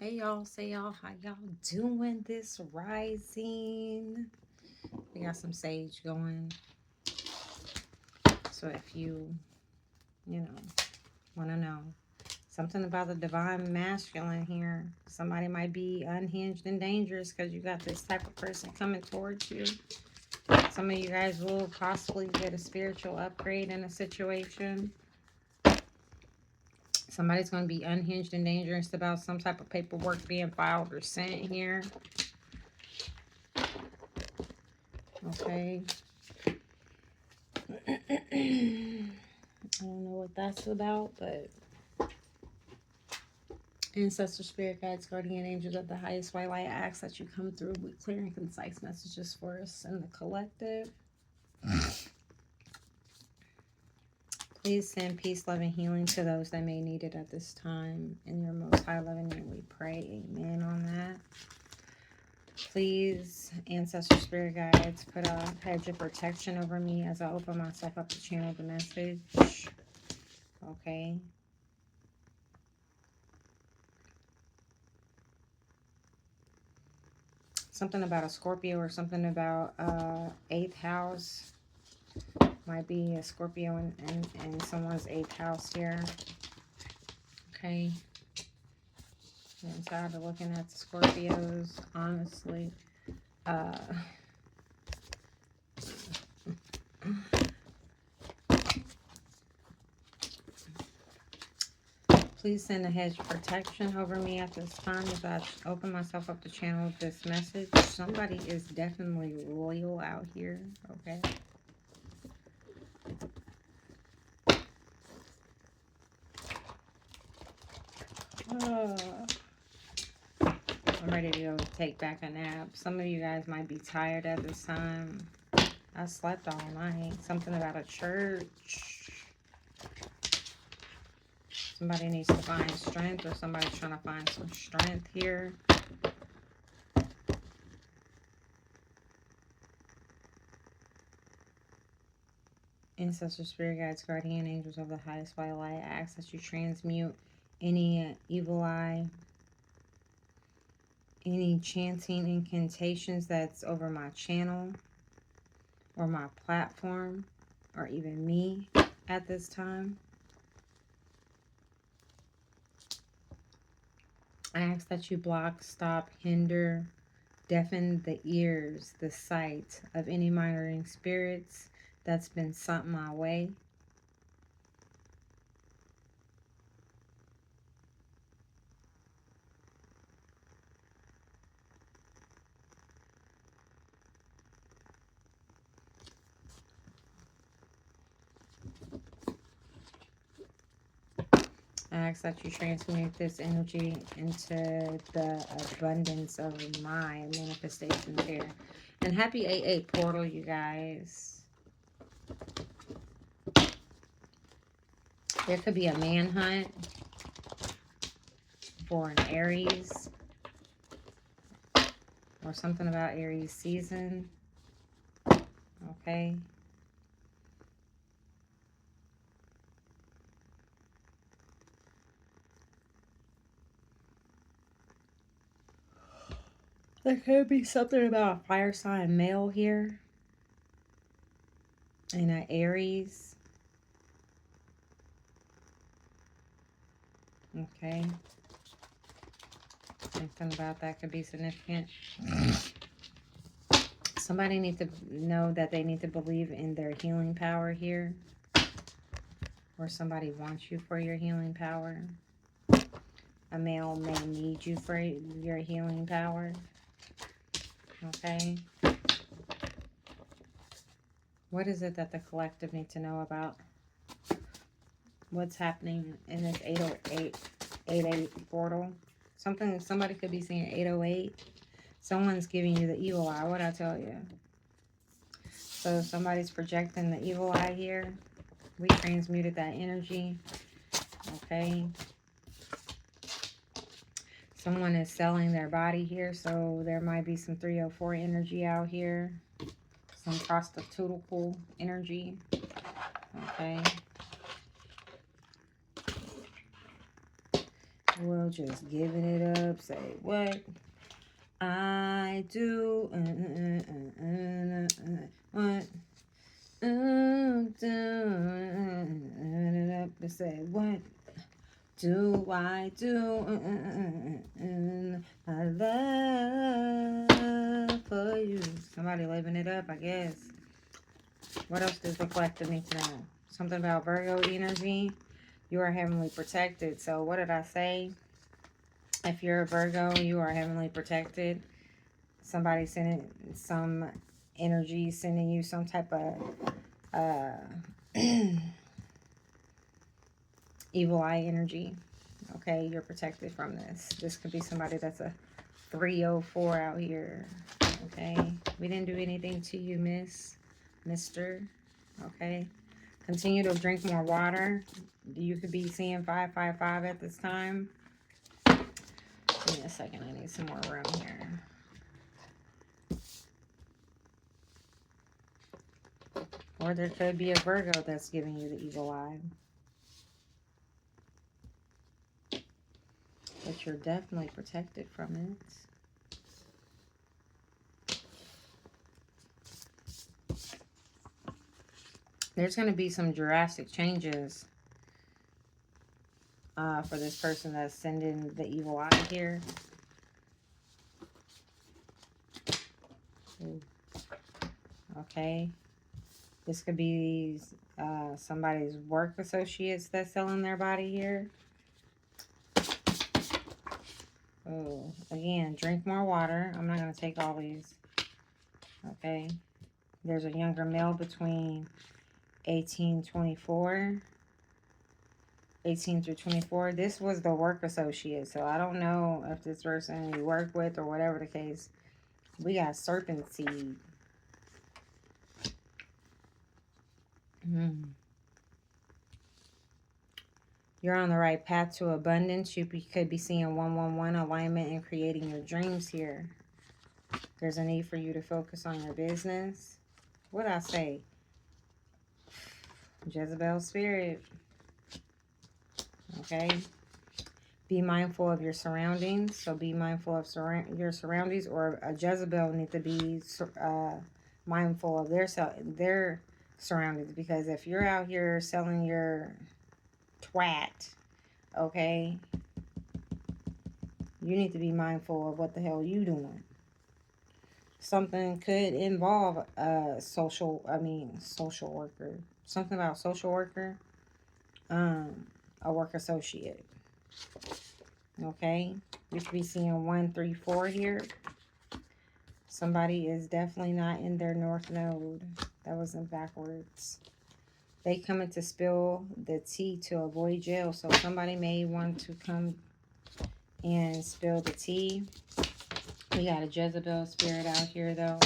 Hey y'all, say y'all, how y'all doing this rising? We got some sage going. So if you want to know something about the divine masculine here, somebody might be unhinged and dangerous because you got this type of person coming towards you. Some of you guys will possibly get a spiritual upgrade in a situation. Somebody's going to be unhinged and dangerous about some type of paperwork being filed or sent here. Okay. I don't know what that's about, but ancestor, spirit guides, guardian angels of the highest white light, I ask that you come through with clear and concise messages for us in the collective. Please send peace, love, and healing to those that may need it at this time. In your most high loving name we pray. Amen on that. Please, ancestor, spirit guides, put a hedge of protection over me as I open myself up to channel the message. Okay. Something about a Scorpio or something about 8th house. Might be a Scorpio in someone's 8th house here. Okay. I'm tired of looking at the Scorpios, honestly. Please send a hedge of protection over me at this time as I open myself up to channel this message. Somebody is definitely loyal out here, okay? I'm ready to go take back a nap. Some of you guys might be tired at this time. I slept all night. Something about a church. Somebody needs to find strength, or somebody's trying to find some strength here. Ancestor, spirit guides, guardian angels of the highest white light, I ask that you transmute any evil eye, any chanting incantations that's over my channel or my platform or even me at this time. I ask that you block, stop, hinder, deafen the ears, the sight of any monitoring spirits that's been sent my way. I ask that you transmute this energy into the abundance of my manifestations here. And happy 8/8 portal, you guys. There could be a manhunt for an Aries or something about Aries season. Okay. There could be something about a fire sign male here. And an Aries. Okay. Something about that could be significant. Somebody needs to know that they need to believe in their healing power here. Or somebody wants you for your healing power. A male may need you for your healing power. Okay. What is it that the collective need to know about what's happening in this 808 portal? Somebody could be seeing 808. Someone's giving you the evil eye. What'd I tell you? So somebody's projecting the evil eye here. We transmuted that energy. Okay. Someone is selling their body here, so there might be some 304 energy out here. Some prostitutical energy. Okay. Well, just giving it up. Say what I do. What say what do I do? I love for you. Somebody living it up, I guess. What else does the collective need to know? Something about Virgo energy. You are heavenly protected. So what did I say? If you're a Virgo, you are heavenly protected. Somebody sending some energy, sending you some type of evil eye energy. Okay, you're protected from this. This could be somebody that's a 304 out here. Okay, we didn't do anything to you, mister. Okay, continue to drink more water. You could be seeing 555 at this time. Give me a second, I need some more room here. Or there could be a Virgo that's giving you the evil eye. But you're definitely protected from it. There's going to be some drastic changes for this person that's sending the evil eye here. Ooh. Okay. This could be somebody's work associates that's selling their body here. Oh, again, drink more water. I'm not going to take all these. Okay. There's a younger male between 18 through 24. This was the work associate. So I don't know if this person you work with or whatever the case. We got serpent seed. You're on the right path to abundance. You could be seeing 111 alignment and creating your dreams here. There's a need for you to focus on your business. What did I say? Jezebel spirit. Okay. Be mindful of your surroundings. So be mindful of your surroundings, or a Jezebel need to be mindful of their surroundings. Because if you're out here selling your twat, okay, you need to be mindful of what the hell you doing. Something could involve a social worker. Something about social worker. A work associate. Okay. You could be seeing 1, 3, 4 here. Somebody is definitely not in their north node. That wasn't backwards. They coming to spill the tea to avoid jail. So somebody may want to come and spill the tea. We got a Jezebel spirit out here, though,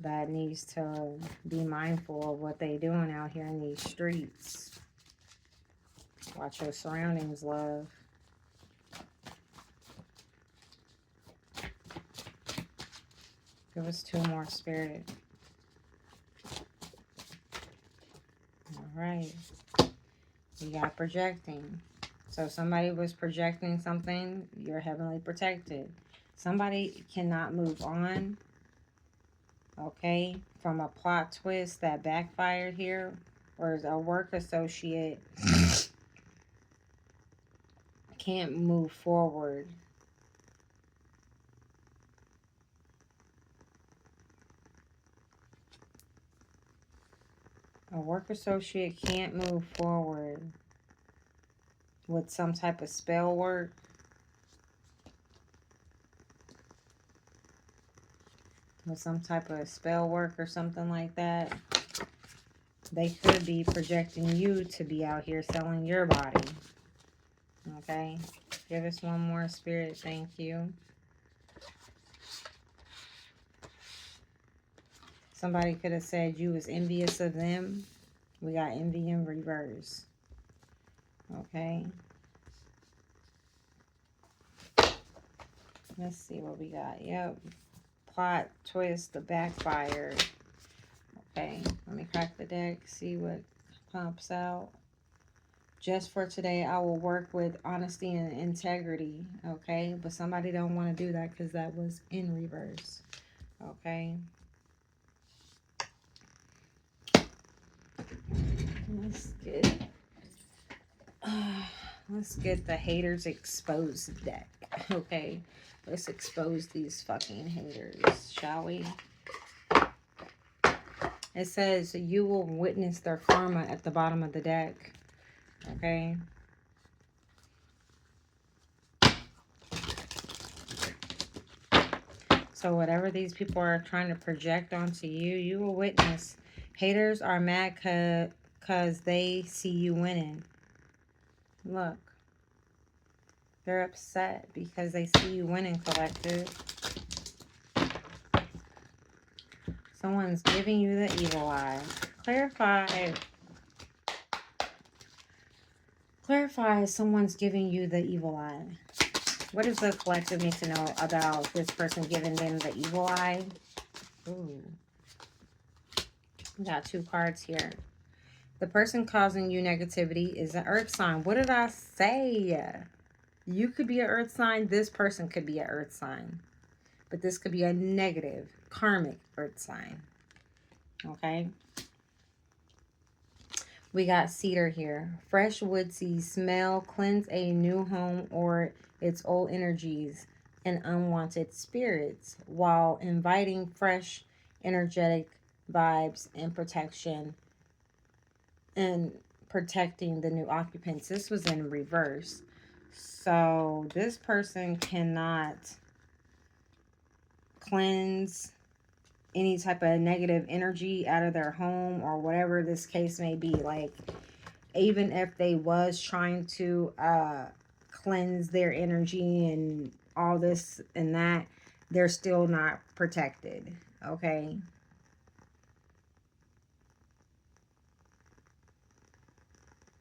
that needs to be mindful of what they doing out here in these streets. Watch your surroundings, love. Give us 2 more, spirit. All right. We got projecting. So somebody was projecting something. You're heavenly protected. Somebody cannot move on, okay, from a plot twist that backfired here, or a work associate can't move forward. A work associate can't move forward with some type of spell work. With some type of spell work or something like that. They could be projecting you to be out here selling your body. Okay. Give us 1 more, spirit. Thank you. Somebody could have said you was envious of them. We got envy in reverse. Okay. Let's see what we got. Yep. Plot twist, the backfire. Okay. Let me crack the deck. See what pops out. Just for today, I will work with honesty and integrity, okay? But somebody don't want to do that because that was in reverse, okay? Let's get, let's get the haters exposed deck, okay? Let's expose these fucking haters, shall we? It says you will witness their karma at the bottom of the deck, okay? So whatever these people are trying to project onto you, you will witness. Haters are mad because they see you winning. Look. They're upset because they see you winning, collective. Someone's giving you the evil eye. Clarify. Clarify someone's giving you the evil eye. What does the collective need to know about this person giving them the evil eye? Ooh. We got 2 cards here. The person causing you negativity is an earth sign. What did I say? You could be an earth sign. This person could be an earth sign. But this could be a negative, karmic earth sign. Okay? We got cedar here. Fresh woodsy smell, cleanse a new home or its old energies and unwanted spirits while inviting fresh, energetic vibes and protection and protecting the new occupants. This was in reverse. So this person cannot cleanse any type of negative energy out of their home or whatever this case may be. Like, even if they was trying to cleanse their energy and all this and that, they're still not protected, okay?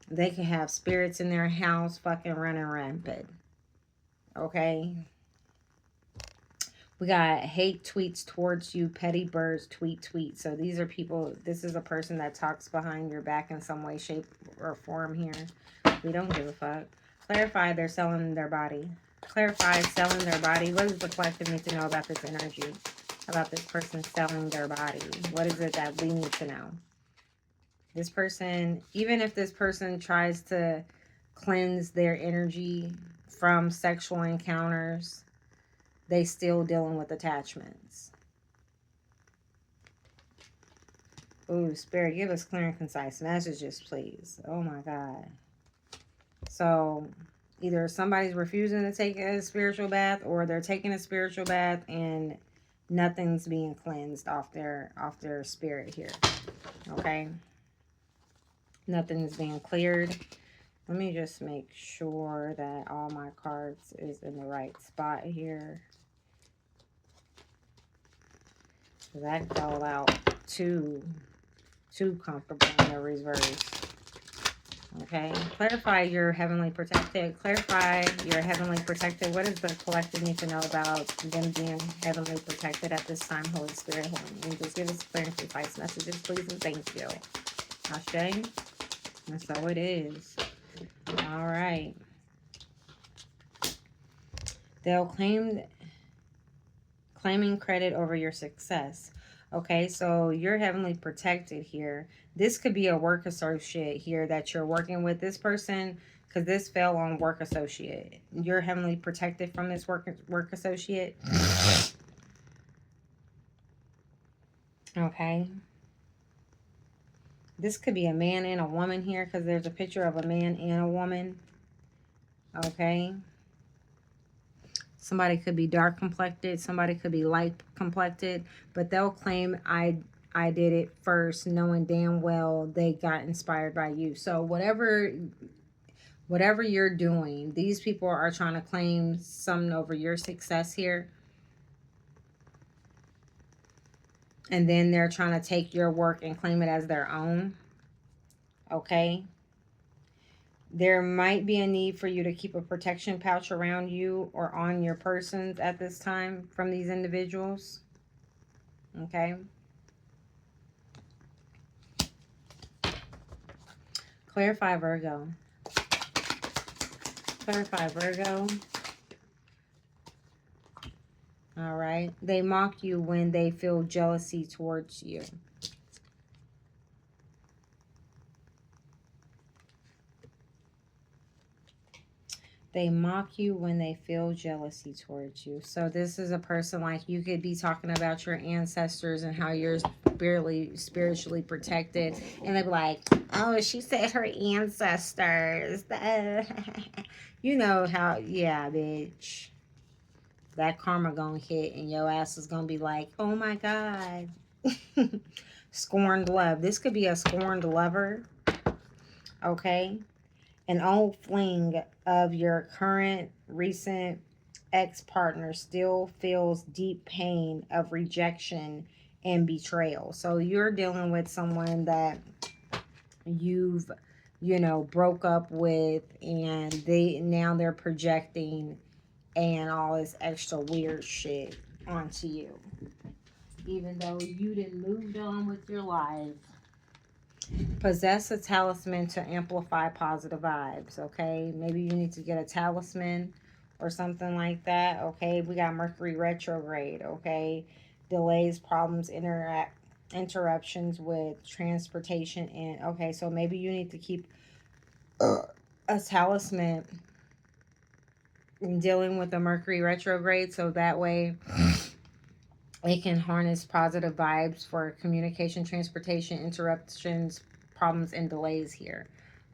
They can have spirits in their house fucking running rampant, okay? We got hate tweets towards you, petty birds, tweet. So these are people, this is a person that talks behind your back in some way, shape, or form here. We don't give a fuck. Clarify they're selling their body. Clarify selling their body. What does the collective need to know about this energy? About this person selling their body? What is it that we need to know? This person, even if this person tries to cleanse their energy from sexual encounters, they still dealing with attachments. Ooh, Spirit, give us clear and concise messages, please. Oh my God. So either somebody's refusing to take a spiritual bath, or they're taking a spiritual bath and nothing's being cleansed off their spirit here. Okay? Nothing's being cleared. Let me just make sure that all my cards is in the right spot here. That fell out too comfortable in the reverse. Okay. Clarify your heavenly protected. Clarify your heavenly protected. What does the collective need to know about them being heavenly protected at this time, Holy Spirit? Holy just give us clear and concise messages, please, and thank you. Ashe. And so it is. All right. They'll claiming credit over your success. Okay, so you're heavenly protected here. This could be a work associate here that you're working with. This person, because this fell on work associate. You're heavenly protected from this work associate. Okay. This could be a man and a woman here, because there's a picture of a man and a woman. Okay. Somebody could be dark complected. Somebody could be light complected. But they'll claim I did it first, knowing damn well they got inspired by you. So whatever you're doing, these people are trying to claim something over your success here. And then they're trying to take your work and claim it as their own. Okay. There might be a need for you to keep a protection pouch around you or on your persons at this time from these individuals. Okay. Clarify, Virgo. Clarify Virgo. All right. They mock you when they feel jealousy towards you. They mock you when they feel jealousy towards you. So this is a person, like, you could be talking about your ancestors and how you're spiritually protected, and they'd be like, oh, she said her ancestors. You know how, yeah, bitch. That karma gonna hit and your ass is gonna be like, oh my God. Scorned love. This could be a scorned lover. Okay. An old fling of your current recent ex-partner still feels deep pain of rejection and betrayal. So you're dealing with someone that you've, you know, broke up with, and they're projecting and all this extra weird shit onto you, even though you didn't moved on with your life. Possess a talisman to amplify positive vibes. Okay, maybe you need to get a talisman or something like that. Okay, we got Mercury retrograde. Okay, delays, problems, interruptions with transportation, and okay, so maybe you need to keep a talisman in dealing with the Mercury retrograde, so that way it can harness positive vibes for communication, transportation, interruptions, problems, and delays here.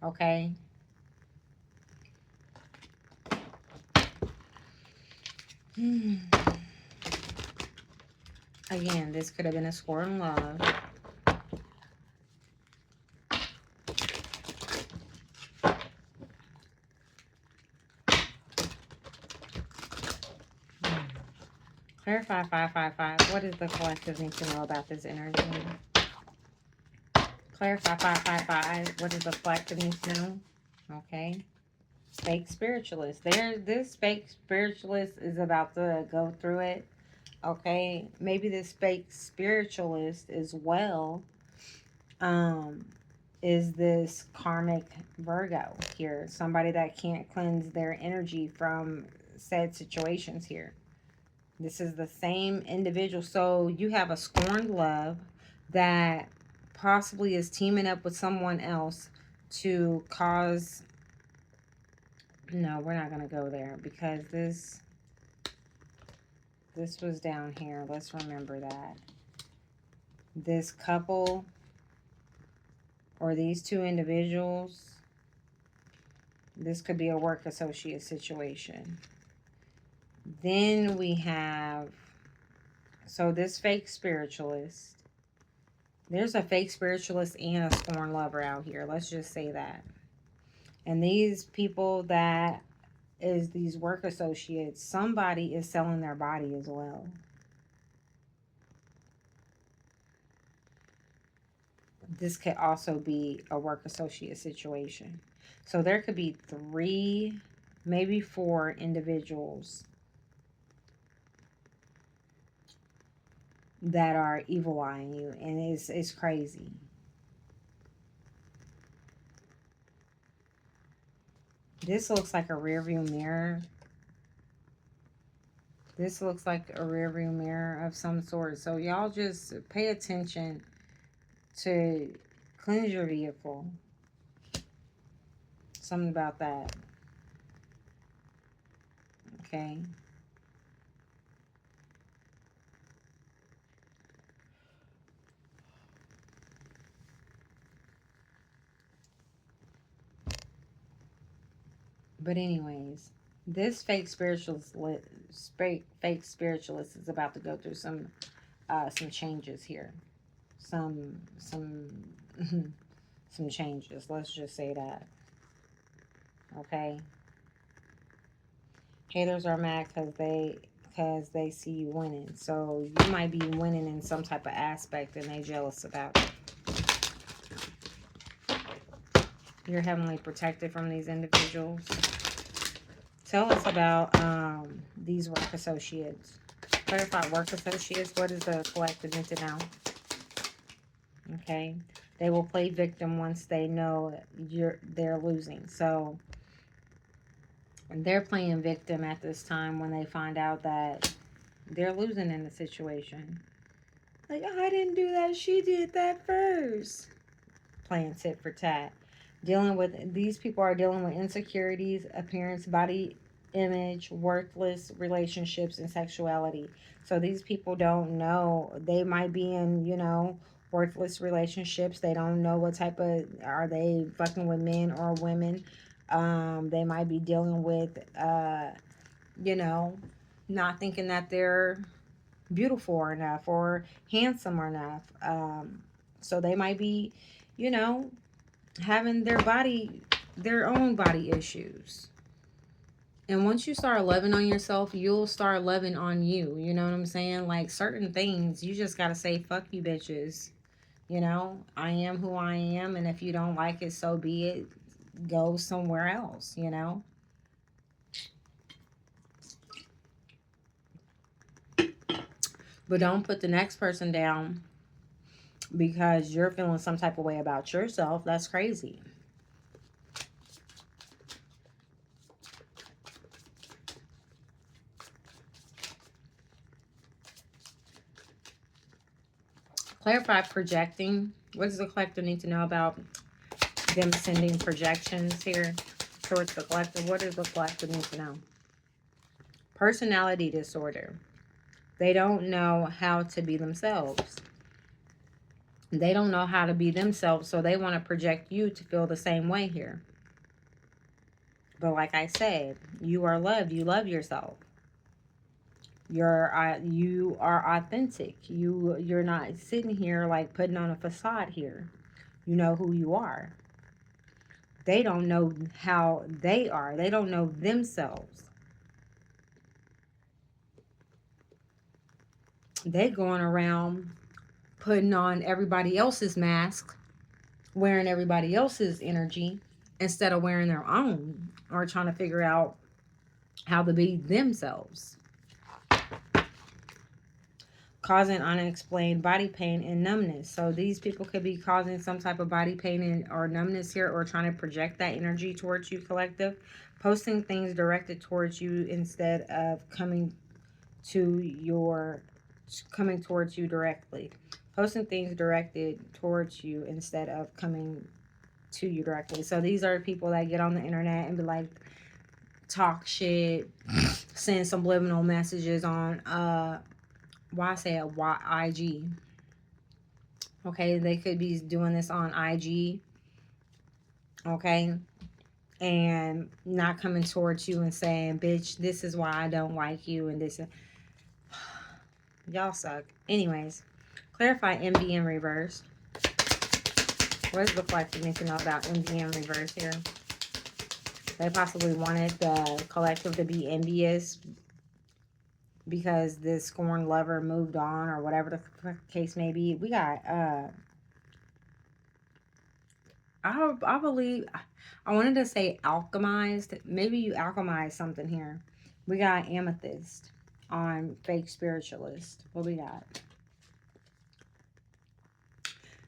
Okay. Again, this could have been a score in love. Clarify 555. What does the collective need to know about this energy? Clarify 555. What does the collective need to know? Okay. Fake spiritualist. This fake spiritualist is about to go through it. Okay. Maybe this fake spiritualist as well is this karmic Virgo here. Somebody that can't cleanse their energy from said situations here. This is the same individual. So you have a scorned love that possibly is teaming up with someone else to cause... No, we're not going to go there because this was down here. Let's remember that. This couple or these two individuals, this could be a work associate situation. Then we have, so this fake spiritualist. There's a fake spiritualist and a scorned lover out here. Let's just say that. And these people that is these work associates, somebody is selling their body as well. This could also be a work associate situation. So there could be 3, maybe 4 individuals that are evil eyeing you, and it's crazy. This looks like a rear view mirror. This looks like a rear view mirror of some sort. So y'all just pay attention to cleanse your vehicle. Something about that. Okay. But anyways, this fake spiritualist is about to go through some changes here. Some some changes. Let's just say that. Okay. Haters are mad because they see you winning. So you might be winning in some type of aspect and they jealous about it. You're heavenly protected from these individuals. Tell us about these work associates. Clarify work associates. What is the collective need to know? Okay. They will play victim once they know they're losing. So They're playing victim at this time when they find out that they're losing in the situation. Like, I didn't do that. She did that first. Playing tit for tat. Dealing with these people are dealing with insecurities, appearance, body image, worthless relationships, and sexuality. So these people don't know. They might be in, worthless relationships. They don't know what type of, are they fucking with men or women. They might be dealing with, you know, not thinking that they're beautiful enough or handsome enough. So they might be, you know, having their own body issues. And once you start loving on yourself, you'll start loving on you. You know what I'm saying? Like certain things, you just gotta say, fuck you bitches. I am who I am, and if you don't like it, so be it. Go somewhere else. But don't put the next person down because you're feeling some type of way about yourself. That's crazy. Clarify projecting. What does the collective need to know about them sending projections here towards the collective? What does the collective need to know? Personality disorder. They don't know how to be themselves. They don't know how to be themselves, so they want to project you to feel the same way here. But like I said, you are loved. You love yourself. You are authentic. You're not sitting here like putting on a facade here. You know who you are. They don't know how they are. They don't know themselves. They going around putting on everybody else's mask, wearing everybody else's energy instead of wearing their own or trying to figure out how to be themselves. Causing unexplained body pain and numbness. So these people could be causing some type of body pain or numbness here, or trying to project that energy towards you, collective. Posting things directed towards you instead of coming towards you directly. Posting things directed towards you instead of coming to you directly. So these are people that get on the internet and be like, talk shit, send subliminal messages on why I say IG. Okay, they could be doing this on IG. Okay, and not coming towards you and saying, bitch, this is why I don't like you, and this y'all suck. Anyways, clarify MD in reverse. What does the collective need to know about MD in reverse here? They possibly wanted the collective to be envious because this scorned lover moved on, or whatever the case may be. We got I believe, I wanted to say alchemized. Maybe you alchemized something here. We got amethyst on fake spiritualist. What we got?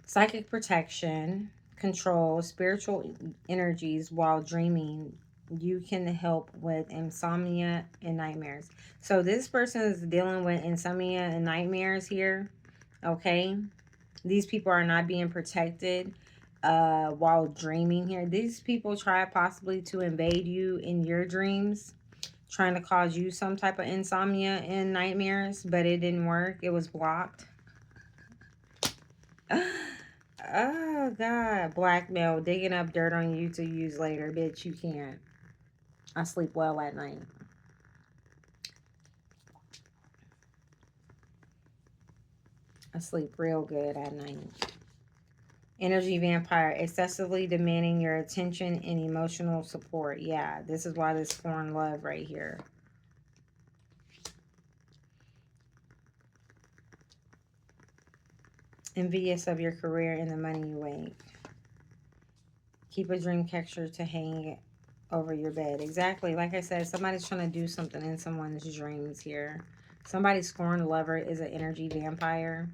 Psychic protection, control, spiritual energies while dreaming. You can help with insomnia and nightmares. So this person is dealing with insomnia and nightmares here. Okay. These people are not being protected while dreaming here. These people try possibly to invade you in your dreams, trying to cause you some type of insomnia and nightmares, but it didn't work. It was blocked. Oh, God. Blackmail. Digging up dirt on you to use later. Bitch, you can't. I sleep well at night. I sleep real good at night. Energy vampire. Excessively demanding your attention and emotional support. Yeah, this is why this foreign love right here. Envious of your career and the money you make. Keep a dream catcher to hang over your bed. Exactly. Like I said, somebody's trying to do something in someone's dreams here. Somebody's scorned lover is an energy vampire.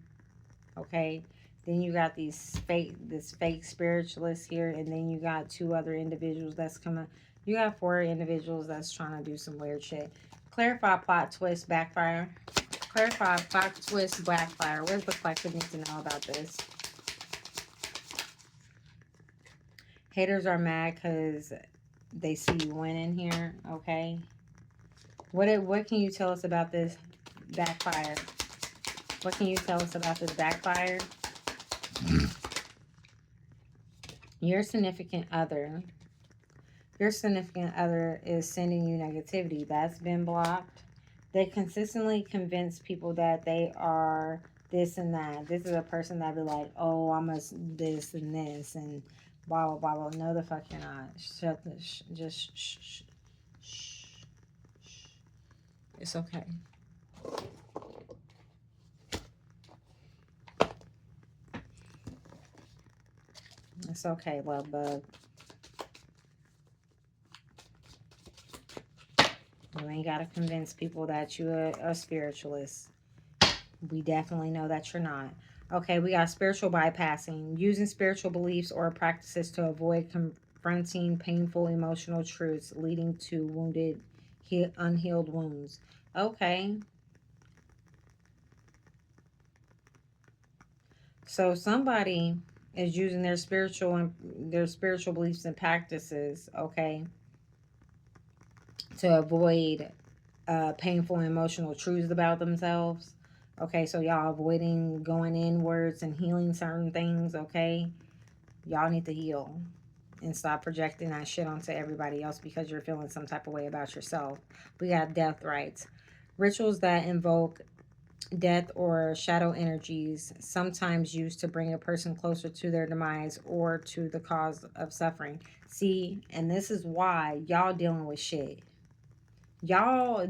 Okay. Then you got this fake spiritualist here, and then you got two other individuals that's You got 4 individuals that's trying to do some weird shit. Clarify plot twist backfire. Clarify plot twist backfire. Where's the collective need to know about this? Haters are mad because they see you winning here. Okay. What can you tell us about this backfire? What can you tell us about this backfire? Your significant other. Your significant other is sending you negativity. That's been blocked. They consistently convince people that they are this and that. This is a person that be like, oh, I'm a this and this and blah, blah, blah, blah. No, the fuck you're not. Shut the just shh, shh, shh, shh. It's okay. It's okay, love bug. You ain't got to convince people that you're a spiritualist. We definitely know that you're not. Okay, we got spiritual bypassing. Using spiritual beliefs or practices to avoid confronting painful emotional truths, leading to unhealed wounds. Okay. So somebody is using their spiritual beliefs and practices, okay, to avoid painful emotional truths about themselves. Okay, so y'all avoiding going inwards and healing certain things, okay? Y'all need to heal and stop projecting that shit onto everybody else because you're feeling some type of way about yourself. We got death rites. Rituals that invoke death or shadow energies, sometimes used to bring a person closer to their demise or to the cause of suffering. See, and this is why y'all dealing with shit. Y'all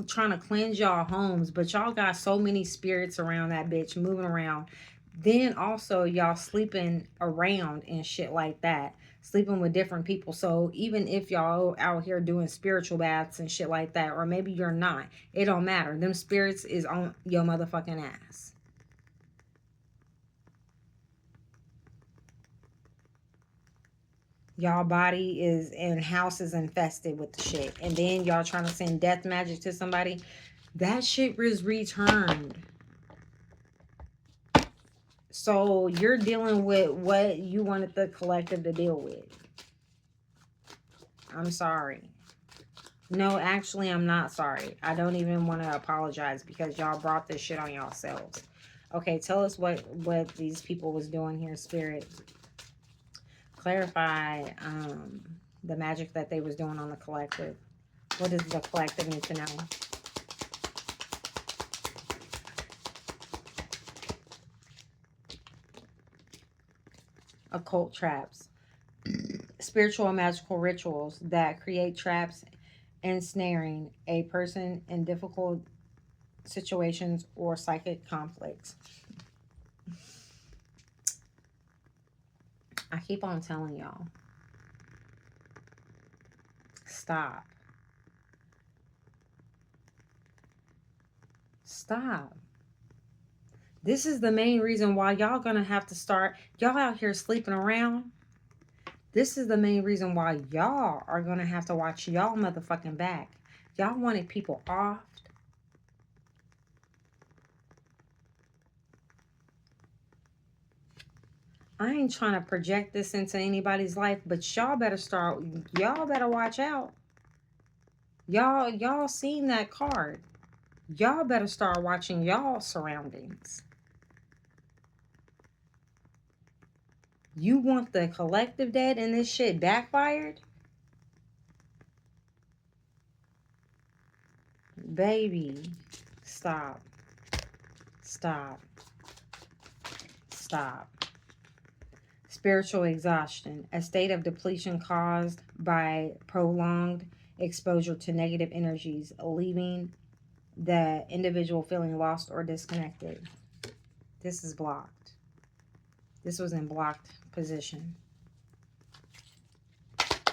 trying to cleanse y'all homes, but y'all got so many spirits around that bitch moving around. Then also y'all sleeping around and shit like that, sleeping with different people. So even if y'all out here doing spiritual baths and shit like that, or maybe you're not, it don't matter. Them spirits is on your motherfucking ass. Y'all body is and house is infested with the shit, and then y'all trying to send death magic to somebody. That shit is returned. So you're dealing with what you wanted the collective to deal with. I'm sorry. No, actually, I'm not sorry. I don't even want to apologize because y'all brought this shit on yourselves. Okay, tell us what these people was doing here, Spirit. Clarify the magic that they was doing on the collective. What does the collective need to know? Occult traps. Spiritual and magical rituals that create traps ensnaring a person in difficult situations or psychic conflicts. I keep on telling y'all, stop. Stop. This is the main reason why y'all gonna have to start, y'all out here sleeping around. This is the main reason why y'all are gonna have to watch y'all motherfucking back. Y'all wanted people off. I ain't trying to project this into anybody's life, but y'all better watch out. Y'all seen that card. Y'all better start watching y'all surroundings. You want the collective dead and this shit backfired? Baby, stop. Stop. Stop. Spiritual exhaustion, a state of depletion caused by prolonged exposure to negative energies, leaving the individual feeling lost or disconnected. This is blocked. This was in blocked position.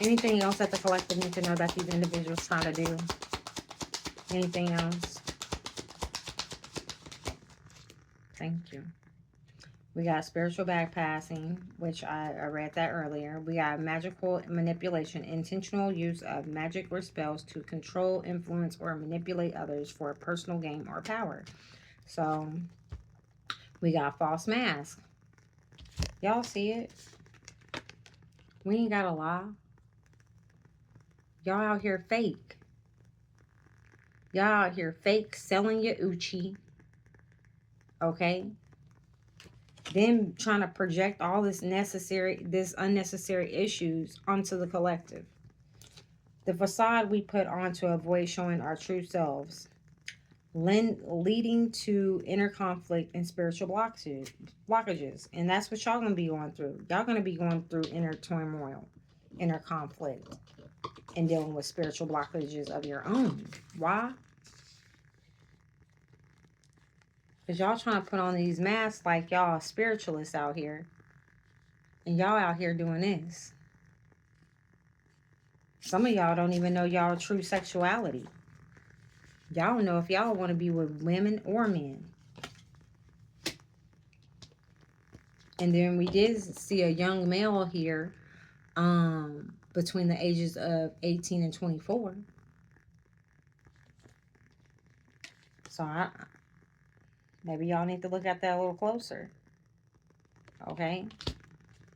Anything else that the collective need to know that these individuals trying to do? Anything else? Thank you. We got spiritual backpassing, which I read that earlier. We got magical manipulation, intentional use of magic or spells to control, influence, or manipulate others for personal gain or power. So we got false mask. Y'all see it? We ain't got a lie. Y'all out here fake. Y'all out here fake selling your Uchi. Okay? Then trying to project all this unnecessary issues onto the collective. The facade we put on to avoid showing our true selves, leading to inner conflict and spiritual blockages. And that's what y'all gonna be going through. Y'all gonna be going through inner turmoil, inner conflict, and dealing with spiritual blockages of your own. Why? Because y'all trying to put on these masks like y'all spiritualists out here. And y'all out here doing this. Some of y'all don't even know y'all true sexuality. Y'all don't know if y'all want to be with women or men. And then we did see a young male here between the ages of 18 and 24. So maybe y'all need to look at that a little closer. Okay?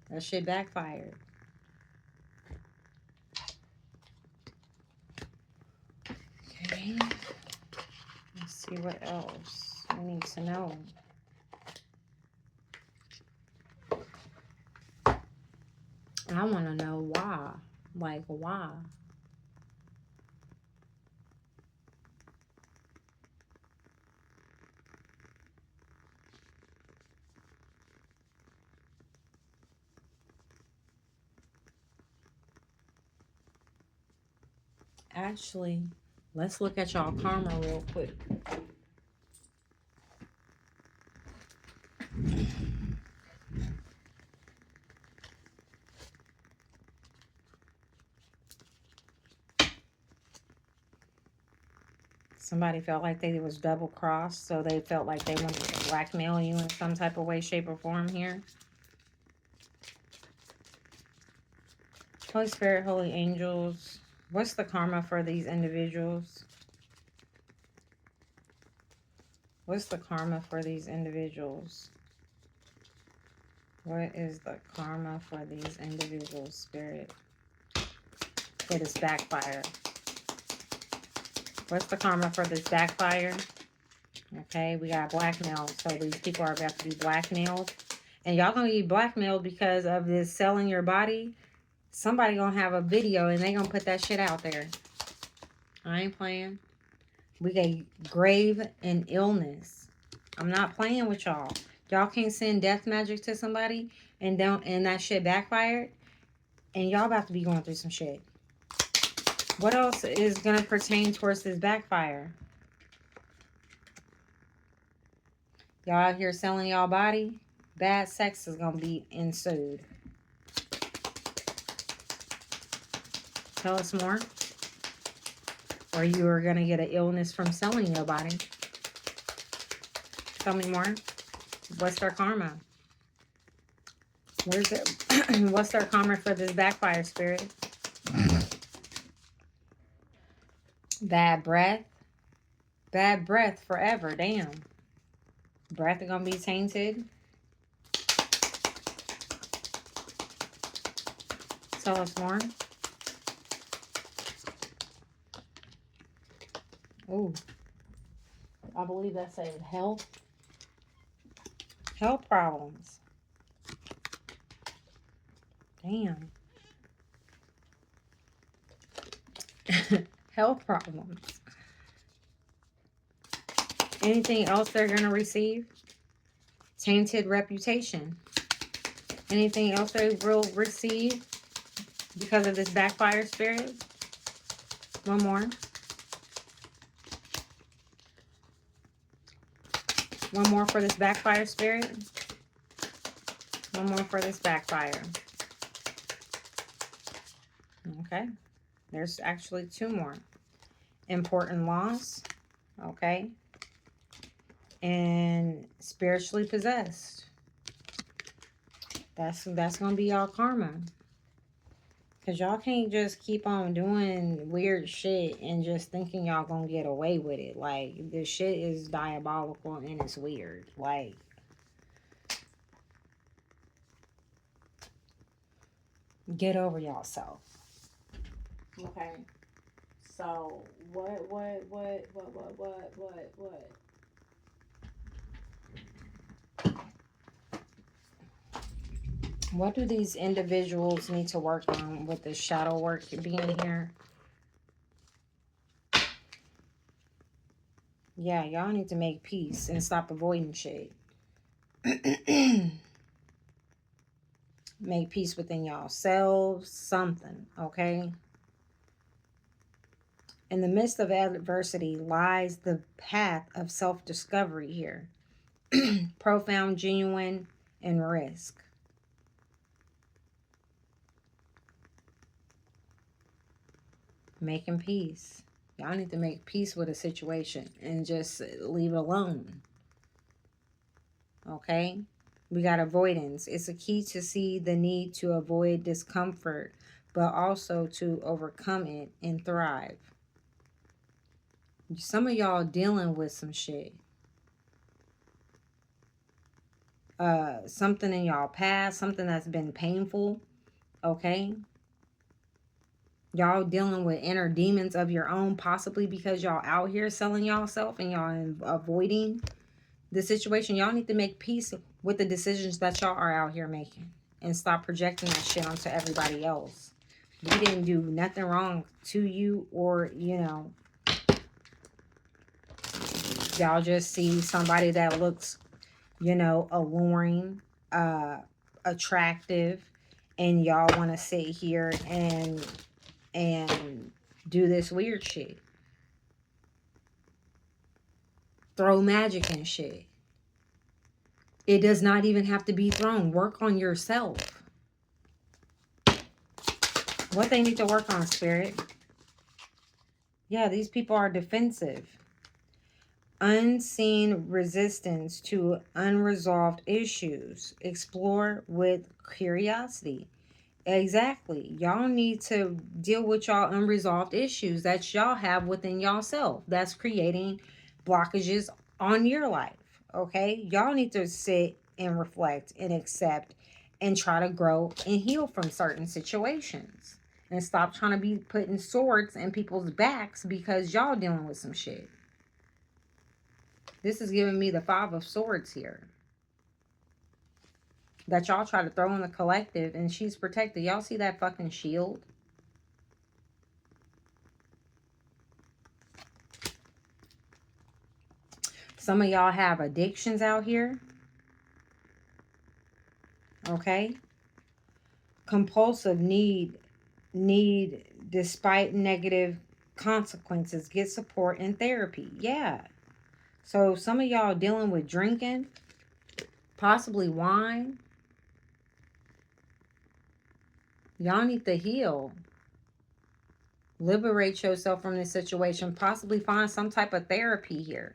That shit backfired. Okay. Let's see what else we need to know. I want to know why. Like, why? Actually, let's look at y'all karma real quick. Somebody felt like they was double crossed, so they felt like they wanted to blackmail you in some type of way, shape, or form here. Holy Spirit, Holy Angels, what's the karma for these individuals? What's the karma for these individuals? What is the karma for these individuals, Spirit? For this backfire. What's the karma for this backfire? Okay, we got blackmail. So these people are about to be blackmailed. And y'all gonna be blackmailed because of this selling your body. Somebody gonna have a video and they gonna put that shit out there. I ain't playing. We got grave and illness. I'm not playing with y'all. Y'all can't send death magic to somebody and that shit backfired. And y'all about to be going through some shit. What else is going to pertain towards this backfire? Y'all out here selling y'all body? Bad sex is going to be ensued. Tell us more. Or you are going to get an illness from selling your body. Tell me more. What's their karma? Where's it? What's their karma for this backfire, Spirit? Bad breath. Bad breath forever. Damn. Breath is going to be tainted. Tell us more. Ooh. I believe that says health. Health problems. Damn. Health problems. Anything else they're going to receive? Tainted reputation. Anything else they will receive because of this backfire, Spirit? One more. One more for this backfire, Spirit. One more for this backfire. Okay. There's actually two more. Important loss. Okay. And spiritually possessed. That's gonna be y'all karma. Cause y'all can't just keep on doing weird shit and just thinking y'all gonna get away with it. Like, this shit is diabolical and it's weird. Like, get over yourself. Okay. So what do these individuals need to work on with the shadow work being here? Yeah, y'all need to make peace and stop avoiding shit. Make peace within yourselves, something, okay? In the midst of adversity lies the path of self-discovery here. Profound, genuine, and risk. Making peace. Y'all need to make peace with a situation and just leave it alone. Okay? We got avoidance. It's a key to see the need to avoid discomfort, but also to overcome it and thrive. Some of y'all dealing with some shit. Something in y'all past, something that's been painful. Okay? Y'all dealing with inner demons of your own, possibly because y'all out here selling y'all self and y'all avoiding the situation. Y'all need to make peace with the decisions that y'all are out here making and stop projecting that shit onto everybody else. We didn't do nothing wrong to you, or, you know, y'all just see somebody that looks, you know, alluring, attractive, and y'all want to sit here and do this weird shit. Throw magic and shit. It does not even have to be thrown. Work on yourself. What they need to work on, Spirit? Yeah, these people are defensive. Unseen resistance to unresolved issues. Explore with curiosity. Exactly. Y'all need to deal with y'all unresolved issues that y'all have within y'allself. That's creating blockages on your life. Okay? Y'all need to sit and reflect and accept and try to grow and heal from certain situations. And stop trying to be putting swords in people's backs because y'all dealing with some shit. This is giving me the 5 of Swords here. That y'all try to throw in the collective, and she's protected. Y'all see that fucking shield? Some of y'all have addictions out here. Okay? Compulsive need despite negative consequences. Get support and therapy. Yeah. So some of y'all dealing with drinking, possibly wine. Y'all need to heal. Liberate yourself from this situation. Possibly find some type of therapy here.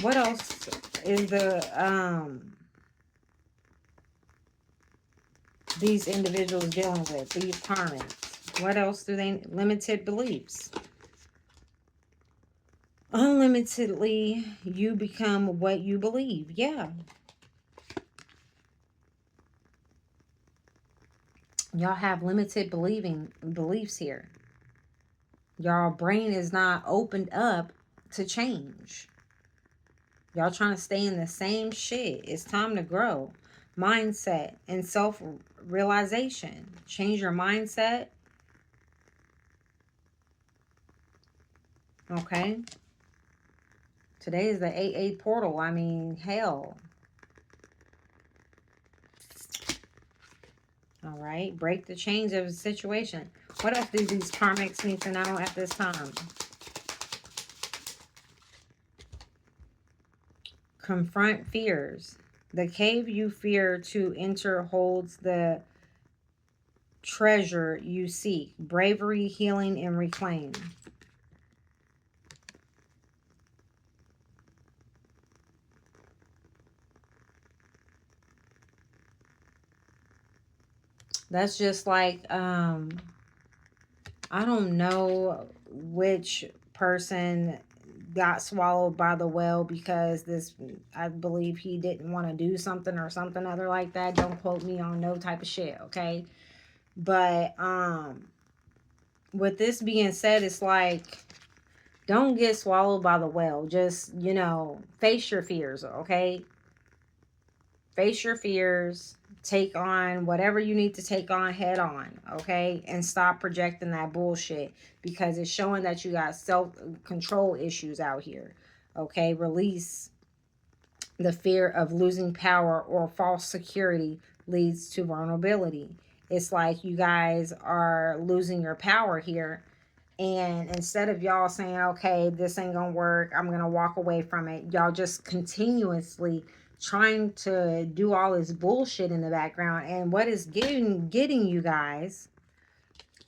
What else is these individuals dealing with? These karmics. What else do they... Limited beliefs. Unlimitedly, you become what you believe. Yeah. Y'all have limited beliefs here. Y'all brain is not opened up to change. Y'all trying to stay in the same shit. It's time to grow. Mindset and self-realization. Change your mindset. Okay. Today is the 8/8 portal. I mean, hell. All right. Break the chains of the situation. What else do these karmics need to know at this time? Confront fears. The cave you fear to enter holds the treasure you seek. Bravery, healing, and reclaim. That's just like, I don't know which person got swallowed by the whale because this, I believe he didn't want to do something or something other like that. Don't quote me on no type of shit, okay? But with this being said, it's like, don't get swallowed by the whale. Just, you know, face your fears, okay? Face your fears. Take on whatever you need to take on head on, okay? And stop projecting that bullshit, because it's showing that you got self-control issues out here, okay? Release the fear of losing power or false security leads to vulnerability. It's like you guys are losing your power here. And instead of y'all saying, okay, this ain't gonna work, I'm gonna walk away from it, y'all just continuously trying to do all this bullshit in the background. And what is getting you guys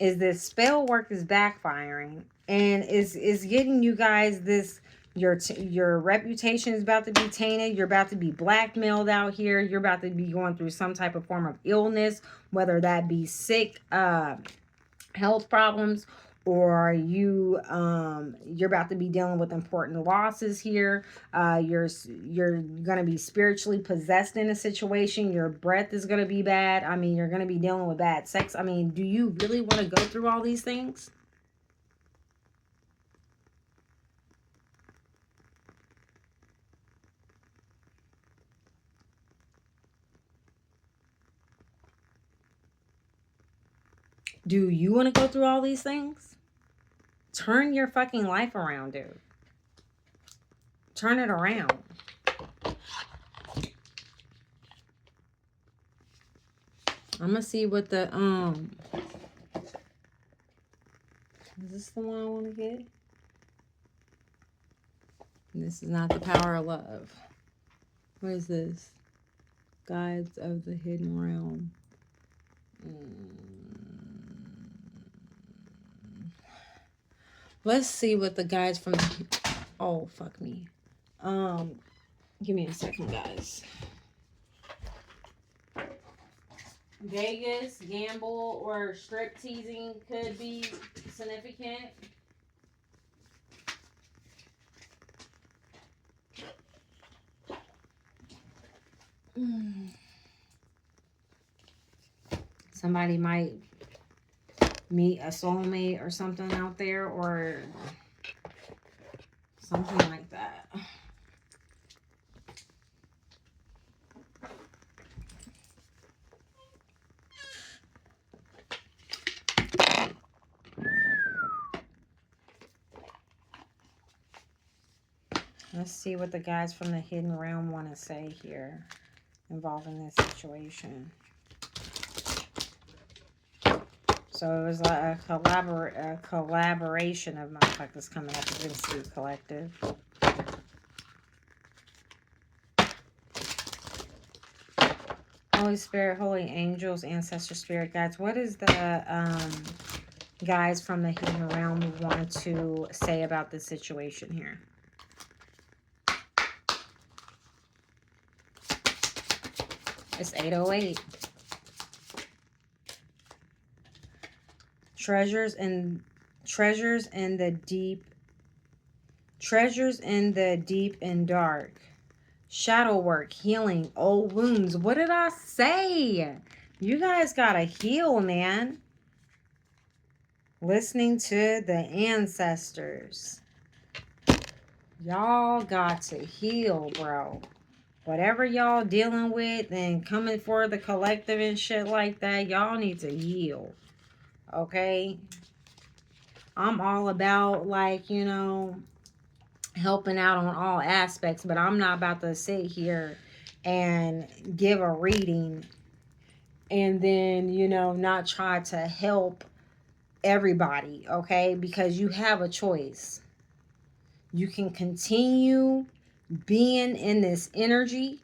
is this spell work is backfiring, and is getting you guys this, your reputation is about to be tainted. You're about to be blackmailed out here. You're about to be going through some type of form of illness, whether that be sick, health problems, or you're about to be dealing with important losses here. You're gonna be spiritually possessed in a situation. Your breath is gonna be bad. I mean, you're gonna be dealing with bad sex. I mean, do you really want to go through all these things? Do you want to go through all these things? Turn your fucking life around, dude. Turn it around. I'm gonna see what the is this the one I want to get? This is not the power of love. What is this? Guides of the Hidden Realm. Let's see what the guides from the... Oh, fuck me. Give me a second, guys. Vegas, gamble, or strip teasing could be significant. Somebody might meet a soulmate or something out there, or something like that. Let's see what the guys from the Hidden Realm want to say here involving this situation. So it was like a collaboration of motherfuckers coming up against you, collective. Holy Spirit, holy angels, ancestor spirit guides. What is the guys from the Hidden Realm want to say about this situation here? It's 808. Treasures in the deep and dark. Shadow work, healing, old wounds. What did I say? You guys gotta heal, man. Listening to the ancestors. Y'all got to heal, bro. Whatever y'all dealing with and coming for the collective and shit like that, y'all need to heal. Okay? I'm all about, like, you know, helping out on all aspects, but I'm not about to sit here and give a reading and then, you know, not try to help everybody, okay? Because you have a choice. You can continue being in this energy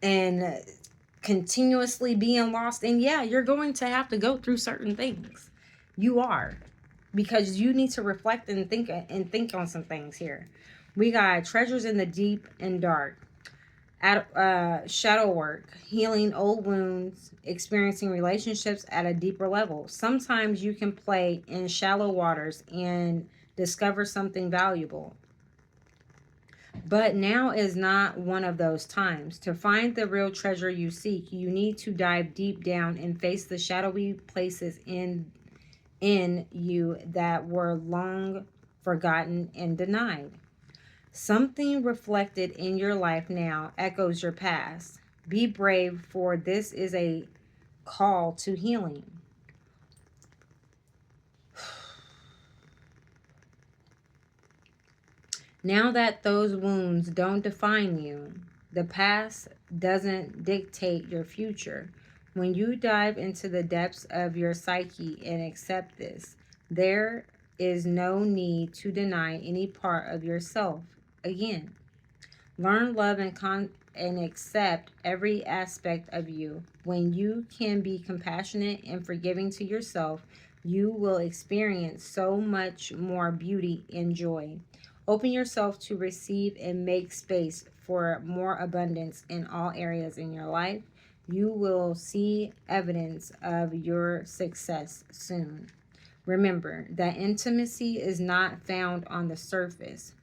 and continuously being lost, and yeah, you're going to have to go through certain things. You are, because you need to reflect and think on some things here. We got treasures in the deep and dark. Shadow work, healing old wounds, experiencing relationships at a deeper level. Sometimes you can play in shallow waters and discover something valuable. But now is not one of those times. To find the real treasure you seek, you need to dive deep down and face the shadowy places in you that were long forgotten and denied. Something reflected in your life now echoes your past. Be brave, for this is a call to healing. Now that those wounds don't define you, the past doesn't dictate your future. When you dive into the depths of your psyche and accept this, there is no need to deny any part of yourself again. Learn, love, and accept every aspect of you. When you can be compassionate and forgiving to yourself, you will experience so much more beauty and joy. Open yourself to receive and make space for more abundance in all areas in your life. You will see evidence of your success soon. Remember that intimacy is not found on the surface.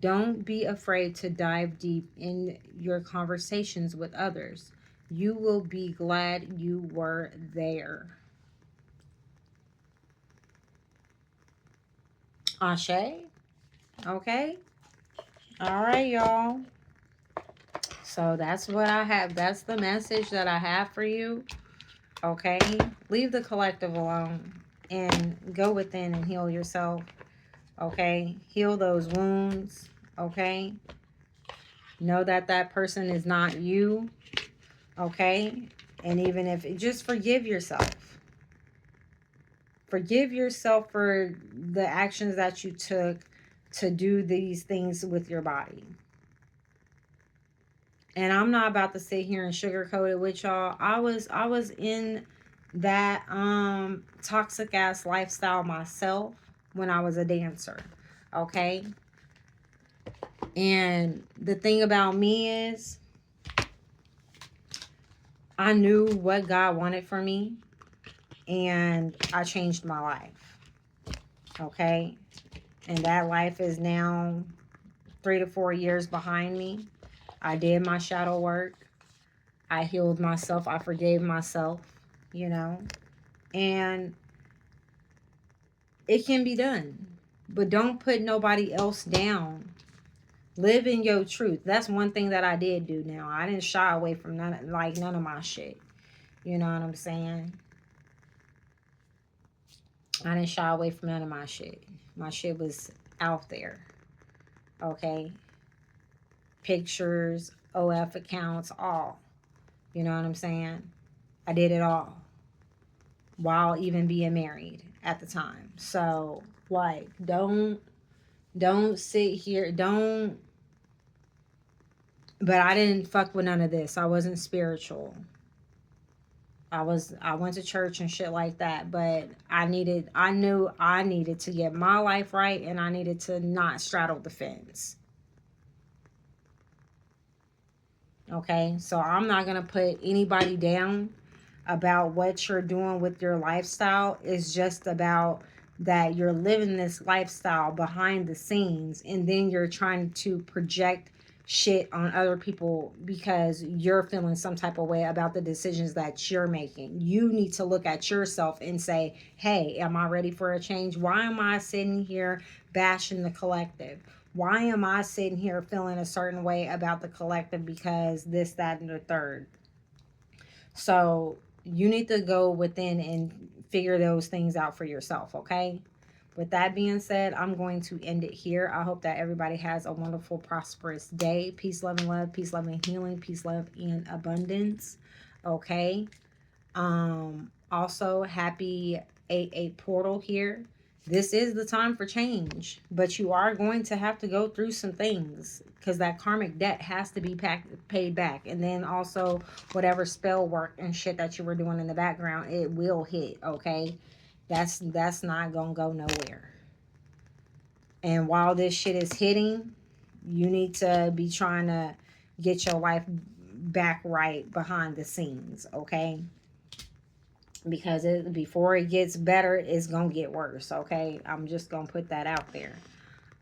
Don't be afraid to dive deep in your conversations with others. You will be glad you were there. Ashe? Okay. All right, y'all. So that's what I have. That's the message that I have for you. Okay. Leave the collective alone and go within and heal yourself. Okay. Heal those wounds. Okay. Know that that person is not you. Okay. And even if, just forgive yourself. Forgive yourself for the actions that you took to do these things with your body. And I'm not about to sit here and sugarcoat it with y'all. I was in that toxic ass lifestyle myself when I was a dancer. Okay? And the thing about me is I knew what God wanted for me and I changed my life. Okay? And that life is now 3 to 4 years behind me. I did my shadow work. I healed myself. I forgave myself, you know. And it can be done. But don't put nobody else down. Live in your truth. That's one thing that I did do now. I didn't shy away from none of my shit. You know what I'm saying? I didn't shy away from none of my shit. My shit was out there. Okay? Pictures, OF accounts, all. You know what I'm saying? I did it all while even being married at the time. So, like, don't sit here, don't. But I didn't fuck with none of this. I wasn't spiritual. I went to church and shit like that, but I knew I needed to get my life right and I needed to not straddle the fence. Okay? So I'm not going to put anybody down about what you're doing with your lifestyle. It's just about that you're living this lifestyle behind the scenes and then you're trying to project shit on other people because you're feeling some type of way about the decisions that you're making. You need to look at yourself and say, hey, am I ready for a change? Why am I sitting here bashing the collective? Why am I sitting here feeling a certain way about the collective because this, that, and the third? So you need to go within and figure those things out for yourself, okay? With that being said, I'm going to end it here. I hope that everybody has a wonderful, prosperous day. Peace, love, and love. Peace, love, and healing. Peace, love, and abundance. Okay. Also, happy 8/8 portal here. This is the time for change, but you are going to have to go through some things because that karmic debt has to be paid back. And then also whatever spell work and shit that you were doing in the background, it will hit, okay? That's not going to go nowhere. And while this shit is hitting, you need to be trying to get your life back right behind the scenes, okay? Because before it gets better, it's gonna get worse, okay? I'm just gonna put that out there.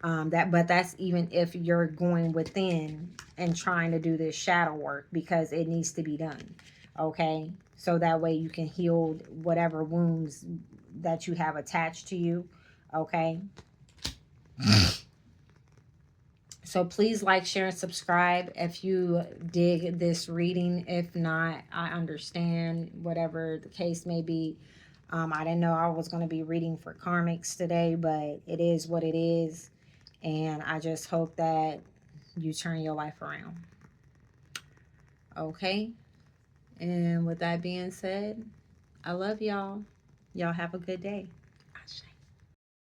But that's even if you're going within and trying to do this shadow work, because it needs to be done, okay? So that way you can heal whatever wounds that you have attached to you, okay? So please like, share, and subscribe if you dig this reading. If not, I understand, whatever the case may be. I didn't know I was going to be reading for karmics today, but it is what it is. And I just hope that you turn your life around. Okay? And with that being said, I love y'all. Y'all have a good day.